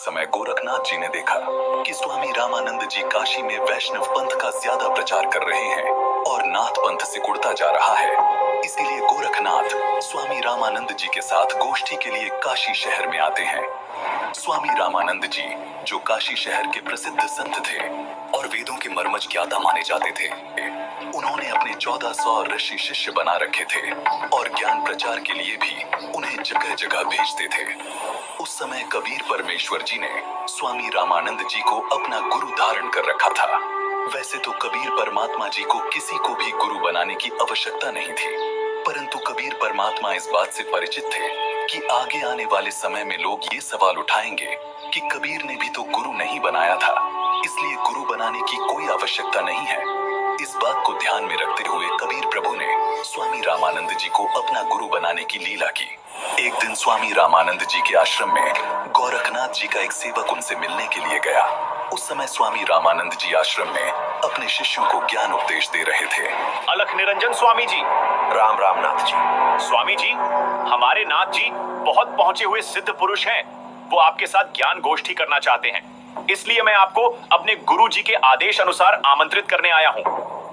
समय गोरखनाथ जी ने देखा कि स्वामी रामानंद जी काशी में वैष्णव पंथ का ज्यादा प्रचार कर रहे हैं और नाथ पंथ सिकुड़ता जा रहा है। इसीलिए गोरखनाथ स्वामी रामानंद जी के साथ गोष्ठी के लिए काशी शहर में आते हैं। स्वामी रामानंद जी, जो काशी शहर के प्रसिद्ध संत थे और वेदों के मर्मज्ञ ज्ञाता माने जाते थे, उन्होंने अपने 1400 ऋषि शिष्य बना रखे थे और ज्ञान प्रचार के लिए भी उन्हें जगह जगह भेजते थे। उस समय कबीर परमेश्वर जी ने स्वामी रामानंद जी को अपना गुरु धारण कर रखा था। वैसे तो कबीर परमात्मा जी को किसी को भी गुरु बनाने की आवश्यकता नहीं थी, परंतु कबीर परमात्मा इस बात से परिचित थे कि आगे आने वाले समय में लोग ये सवाल उठाएंगे कि कबीर ने भी तो गुरु नहीं बनाया था, इसलिए गुरु बनाने की कोई आवश्यकता नहीं है। इस बात को ध्यान में रखते हुए कबीर प्रभु ने स्वामी रामानंद जी को अपना गुरु बनाने की लीला की। एक दिन स्वामी रामानंद जी के आश्रम में गोरखनाथ जी का एक सेवक उनसे मिलने के लिए गया। उस समय स्वामी रामानंद जी आश्रम में अपने शिष्यों को ज्ञान उपदेश दे रहे थे। अलख निरंजन स्वामी जी। राम राम नाथ जी। स्वामी जी, हमारे नाथ जी बहुत पहुंचे हुए सिद्ध पुरुष हैं। वो आपके साथ ज्ञान गोष्ठी करना चाहते हैं, इसलिए मैं आपको अपने गुरु जी के आदेश अनुसार आमंत्रित करने आया हूँ।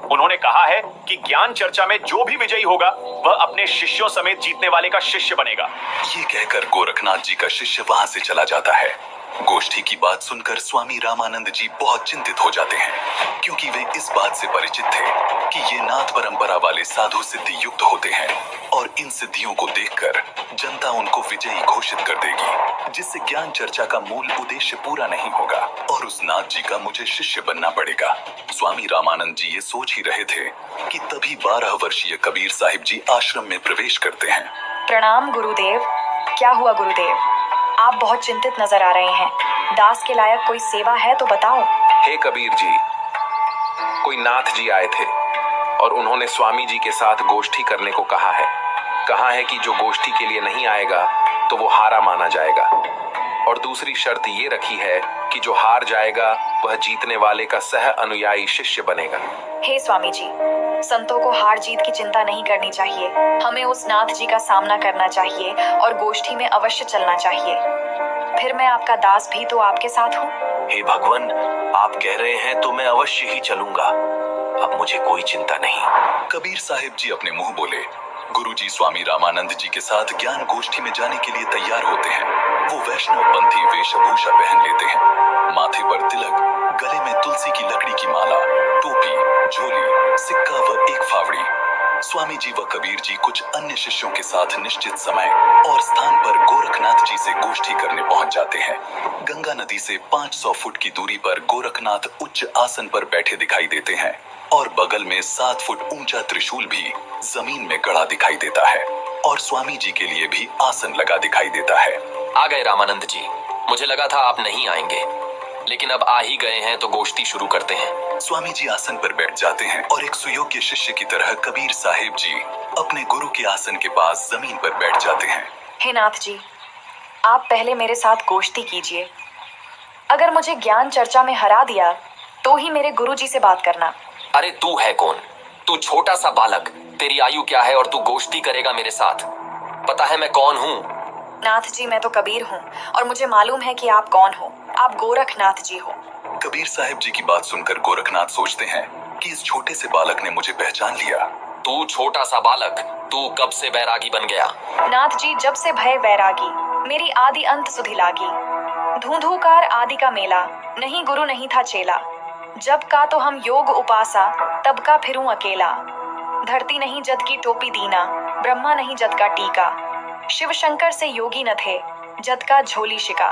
उन्होंने कहा है कि ज्ञान चर्चा में जो भी विजयी होगा वह अपने शिष्यों समेत जीतने वाले का शिष्य बनेगा। ये कहकर गोरखनाथ जी का शिष्य वहां से चला जाता है। गोष्ठी की बात सुनकर स्वामी रामानंद जी बहुत चिंतित हो जाते हैं, क्योंकि वे इस बात से परिचित थे कि ये नाथ परंपरा वाले साधु सिद्धि युक्त होते हैं और इन सिद्धियों को देखकर जनता उनको विजयी घोषित कर देगी, जिससे ज्ञान चर्चा का मूल उद्देश्य पूरा नहीं होगा और उस नाथ जी का मुझे शिष्य बनना पड़ेगा। स्वामी रामानंद जी ये सोच ही रहे थे कि तभी 12 वर्षीय कबीर साहिब जी आश्रम में प्रवेश करते हैं। प्रणाम गुरुदेव। क्या हुआ गुरुदेव? आप बहुत चिंतित नजर आ रहे हैं। दास के लायक कोई सेवा है तो बताओ। हे कबीर जी, कोई नाथ जी आए थे और उन्होंने स्वामी जी के साथ गोष्ठी करने को कहा है। कहा है कि जो गोष्ठी के लिए नहीं आएगा तो वो हारा माना जाएगा, और दूसरी शर्त ये रखी है कि जो हार जाएगा वह जीतने वाले का सह अनुयायी शिष्य बनेगा। हे स्वामी जी, संतों को हार जीत की चिंता नहीं करनी चाहिए। हमें उस नाथ जी का सामना करना चाहिए और गोष्ठी में अवश्य चलना चाहिए। फिर मैं आपका दास भी तो आपके साथ हूँ। हे भगवान, आप कह रहे हैं तो मैं अवश्य ही चलूंगा। अब मुझे कोई चिंता नहीं। कबीर साहिब जी अपने मुंह बोले। गुरुजी स्वामी रामानंद जी के साथ ज्ञान गोष्ठी में जाने के लिए तैयार होते हैं। वो वैष्णव पंथी वेशभूषा पहन लेते हैं, माथे पर तिलक, गले में तुलसी की लकड़ी की माला, टोपी, झोली, सिक्का व एक फावड़ी। स्वामी जी व कबीर जी कुछ अन्य शिष्यों के साथ निश्चित समय और स्थान पर गोरखनाथ जी से गोष्ठी करने पहुंच जाते हैं। गंगा नदी से 500 फुट की दूरी पर गोरखनाथ उच्च आसन पर बैठे दिखाई देते हैं और बगल में 7 फुट ऊंचा त्रिशूल भी जमीन में गड़ा दिखाई देता है और स्वामी जी के लिए भी आसन लगा दिखाई देता है। आ गए रामानंद जी। मुझे लगा था आप नहीं आएंगे, लेकिन अब आ ही गए हैं तो गोष्ठी शुरू करते हैं। स्वामी जी आसन पर बैठ जाते हैं और एक सुयोग्य शिष्य की तरह कबीर साहिब जी अपने गुरु के आसन के पास जमीन पर बैठ जाते हैं। हे नाथ जी, आप पहले मेरे साथ गोष्ठी कीजिए। अगर मुझे ज्ञान चर्चा में हरा दिया तो ही मेरे गुरु जी से बात करना। अरे तू है कौन? तू छोटा सा बालक, तेरी आयु क्या है और तू गोष्ठी करेगा मेरे साथ? पता है मैं कौन हूँ? नाथ जी, मैं तो कबीर हूँ और मुझे मालूम है कि आप कौन हो। आप गोरखनाथ जी हो। कबीर साहिब जी की बात सुनकर गोरखनाथ सोचते हैं कि इस छोटे से बालक ने मुझे पहचान लिया। तू छोटा सा बालक, तू कब से बैरागी बन गया? नाथ जी, जब से भय वैरागी, मेरी आदि अंत सुधि लागी। धूंधूकार आदि का मेला, नहीं गुरु नहीं था चेला। जब का तो हम योग उपासा, तब का फिरूं अकेला। धरती नहीं जद की टोपी दीना, ब्रह्मा नहीं जद का टीका। शिव शंकर से योगी न थे, जद का झोली शिका।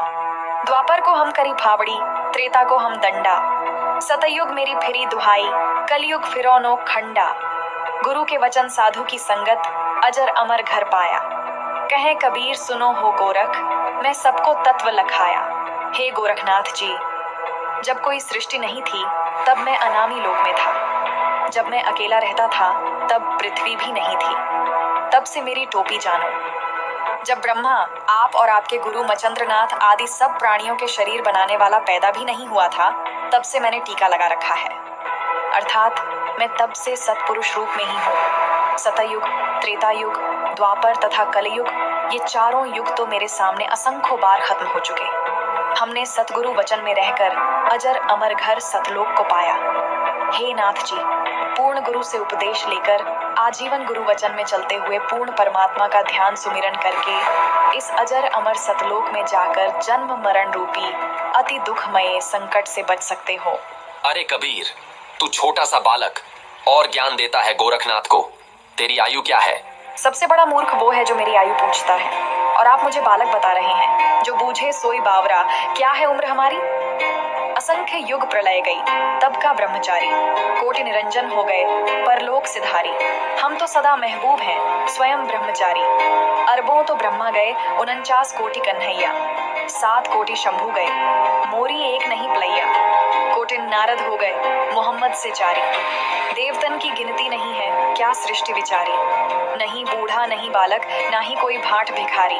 द्वापर को हम करी फावड़ी, त्रेता को हम दंडा। सतयुग मेरी फिरी दुहाई, कलयुग फिरौनो खंडा। गुरु के वचन साधु की संगत, अजर अमर घर पाया। कहे कबीर सुनो हो गोरख, मैं सबको तत्व लखाया। हे गोरखनाथ जी, जब कोई सृष्टि नहीं थी तब मैं अनामी लोक में था। जब मैं अकेला रहता था तब पृथ्वी भी नहीं थी। तब से मेरी टोपी जानो। जब ब्रह्मा, आप और आपके गुरु मचंद्रनाथ आदि सब प्राणियों के शरीर बनाने वाला पैदा भी नहीं हुआ था, तब से मैंने टीका लगा रखा है। अर्थात मैं तब से सत्पुरुष रूप में ही हूँ। सतयुग, त्रेतायुग, द्वापर तथा कलयुग, ये चारों युग तो मेरे सामने असंख्य बार खत्म हो चुके। हमने सतगुरु वचन में रहकर अजर अमर घर सतलोक को पाया। हे नाथ जी, पूर्ण गुरु से उपदेश लेकर आजीवन गुरु वचन में चलते हुए पूर्ण परमात्मा का ध्यान सुमिरन करके इस अजर अमर सतलोक में जाकर जन्म मरण रूपी अति दुखमय संकट से बच सकते हो। अरे कबीर, तू छोटा सा बालक और ज्ञान देता है गोरखनाथ को। तेरी आयु क्या है? सबसे बड़ा मूर्ख वो है जो मेरी आयु पूछता है, और आप मुझे बालक बता रहे हैं। जो बूझे सोई बावरा, क्या है उम्र हमारी? असंख्य युग प्रलय गई, तब का ब्रह्मचारी, कोटि निरंजन हो गए परलोक सिधारी। हम तो सदा महबूब हैं, स्वयं ब्रह्मचारी। अरबों तो ब्रह्मा गए, 49 कोटि कन्हैया। 7 कोटि शंभू गए, मोरी एक नहीं पलैया। कोटि नारद हो गए, मोहम्मद से जारी। देवतन की गिनती नहीं है, क्या सृष्टि विचारी। नहीं बूढ़ा नहीं बालक, ना ही कोई भाट भिखारी।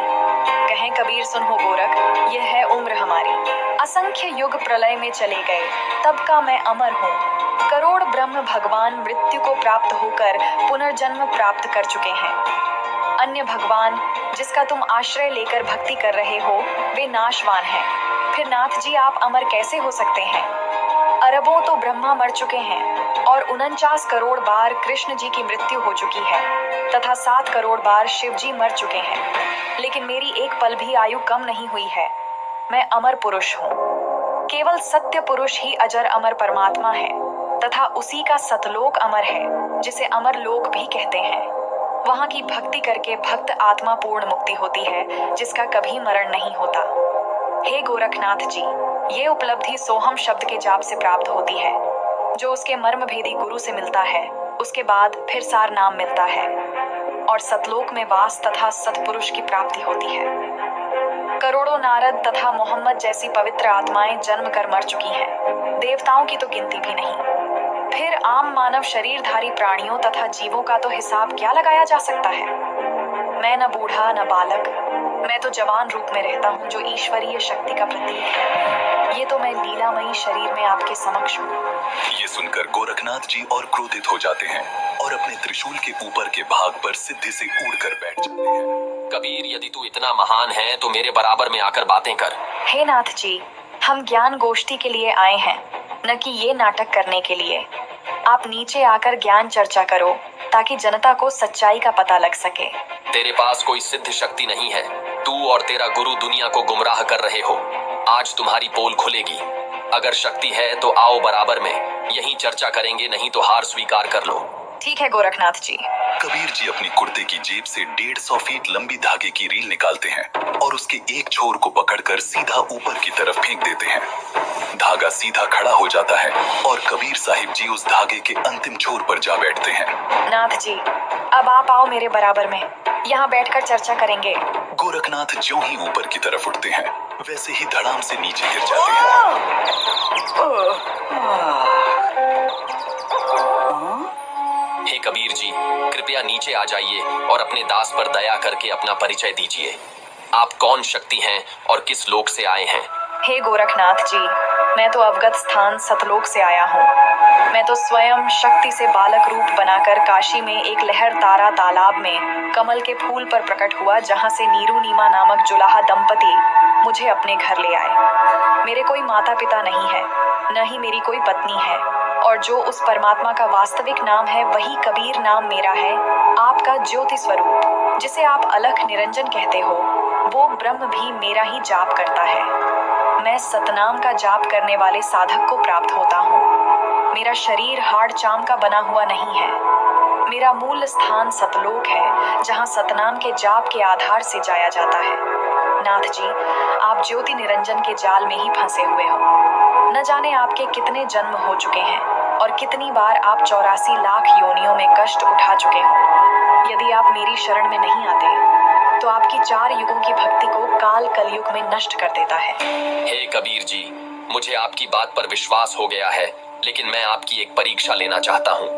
कहें कबीर सुन हो गोरख, यह है उम्र हमारी। असंख्य युग प्रलय में चले गए, तब का मैं अमर हूँ। करोड़ ब्रह्म भगवान मृत्यु को प्राप्त होकर पुनर्जन्म प्राप्त कर चुके हैं। अन्य भगवान जिसका तुम आश्रय लेकर भक्ति कर रहे हो, वे नाशवान हैं। फिर नाथ जी आप अमर कैसे हो सकते हैं? अरबों तो ब्रह्मा मर चुके हैं और 49 करोड़ बार कृष्ण जी की मृत्यु हो चुकी है तथा 7 करोड़ बार शिव जी मर चुके हैं, लेकिन मेरी एक पल भी आयु कम नहीं हुई है। मैं अमर पुरुष हूँ। केवल सत्य पुरुष ही अजर अमर परमात्मा है तथा उसी का सतलोक अमर है, जिसे अमर लोक भी कहते हैं। वहाँ की भक्ति करके भक्त आत्मा पूर्ण मुक्ति होती है, जिसका कभी मरण नहीं होता। हे गोरखनाथ जी, ये उपलब्धि सोहम शब्द के जाप से प्राप्त होती है, जो उसके मर्म भेदी गुरु से मिलता है। उसके बाद फिर सार नाम मिलता है और सतलोक में वास तथा सतपुरुष की प्राप्ति होती है। करोड़ों नारद तथा मोहम्मद जैसी पवित्र आत्माएं जन्म कर मर चुकी हैं, देवताओं की तो गिनती भी नहीं। फिर आम मानव शरीरधारी प्राणियों तथा जीवों का तो हिसाब क्या लगाया जा सकता है। मैं न बूढ़ा न बालक, मैं तो जवान रूप में रहता हूँ, जो ईश्वरीय शक्ति का प्रतीक है। ये तो मैं लीलामयी शरीर में आपके समक्ष हूँ। ये सुनकर गोरखनाथ जी और क्रोधित हो जाते हैं और अपने त्रिशूल के ऊपर के भाग पर सिद्धि से उड़कर बैठ जाते हैं। कबीर, यदि तू इतना महान है तो मेरे बराबर में आकर बातें कर। हे नाथ जी, हम ज्ञान गोष्ठी के लिए आए हैं, न कि ये नाटक करने के लिए। आप नीचे आकर ज्ञान चर्चा करो ताकि जनता को सच्चाई का पता लग सके। तेरे पास कोई सिद्ध शक्ति नहीं है। तू और तेरा गुरु दुनिया को गुमराह कर रहे हो। आज तुम्हारी पोल खुलेगी। अगर शक्ति है तो आओ बराबर में, यहीं चर्चा करेंगे, नहीं तो हार स्वीकार कर लो। ठीक है गोरखनाथ जी। कबीर जी अपनी कुर्ते की जेब से 150 फीट लंबी धागे की रील निकालते हैं और उसके एक छोर को पकड़कर सीधा ऊपर की तरफ फेंक देते हैं। धागा सीधा खड़ा हो जाता है और कबीर साहिब जी उस धागे के अंतिम छोर पर जा बैठते हैं। नाथ जी, अब आप आओ मेरे बराबर में, यहाँ बैठकर चर्चा करेंगे। गोरखनाथ ज्यों ही ऊपर की तरफ उठते हैं, वैसे ही धड़ाम से नीचे गिर जाते हैं। हे कबीर जी, कृपया नीचे आ जाइए और अपने दास पर दया करके अपना परिचय दीजिए। आप कौन शक्ति हैं और किस लोक से आए हैं? हे गोरखनाथ जी, मैं तो अवगत स्थान सतलोक से आया हूँ। मैं तो स्वयं शक्ति से बालक रूप बनाकर काशी में एक लहर तारा तालाब में कमल के फूल पर प्रकट हुआ, जहाँ से नीरू नीमा नामक जुलाहा दंपति मुझे अपने घर ले आए। मेरे कोई माता पिता नहीं है, न ही मेरी कोई पत्नी है, और जो उस परमात्मा का वास्तविक नाम है वही कबीर नाम मेरा है। आपका ज्योति स्वरूप, जिसे आप अलख निरंजन कहते हो, वो ब्रह्म भी मेरा ही जाप करता है। मैं सतनाम का जाप करने वाले साधक को प्राप्त होता हूँ। मेरा शरीर हाड़ चाम का बना हुआ नहीं है। मेरा मूल स्थान सतलोक है, जहाँ सतनाम के जाप के आधार से जाया जाता है। नाथ जी, आप ज्योति निरंजन के जाल में ही फंसे हुए हो। न जाने आपके कितने जन्म हो चुके हैं और कितनी बार आप 84 लाख योनियों में कष्ट उठा चुके हो। यदि आप मेरी शरण में नहीं आते तो आपकी 4 युगों की भक्ति को काल कलयुग में नष्ट कर देता है। हे कबीर जी, मुझे आपकी बात पर विश्वास हो गया है, लेकिन मैं आपकी एक परीक्षा लेना चाहता हूँ।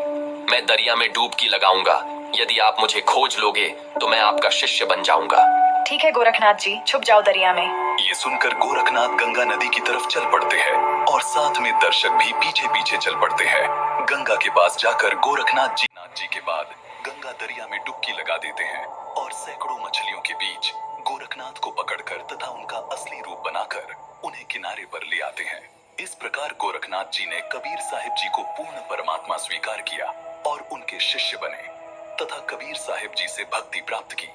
मैं दरिया में डुबकी लगाऊंगा। यदि आप मुझे खोज लोगे तो मैं आपका शिष्य बन जाऊंगा। ठीक है गोरखनाथ जी, छुप जाओ दरिया में। ये सुनकर गोरखनाथ गंगा नदी की तरफ चल पड़ते हैं और साथ में दर्शक भी पीछे पीछे चल पड़ते हैं। गंगा के पास जाकर गोरखनाथ जी के बाद गंगा दरिया में डुबकी लगा देते हैं और सैकड़ों मछलियों के बीच गोरखनाथ को पकड़कर तथा उनका असली रूप बनाकर उन्हें किनारे पर ले आते हैं। इस प्रकार गोरखनाथ जी ने कबीर साहिब जी को पूर्ण परमात्मा स्वीकार किया और उनके शिष्य बने तथा कबीर साहिब जी से भक्ति प्राप्त की।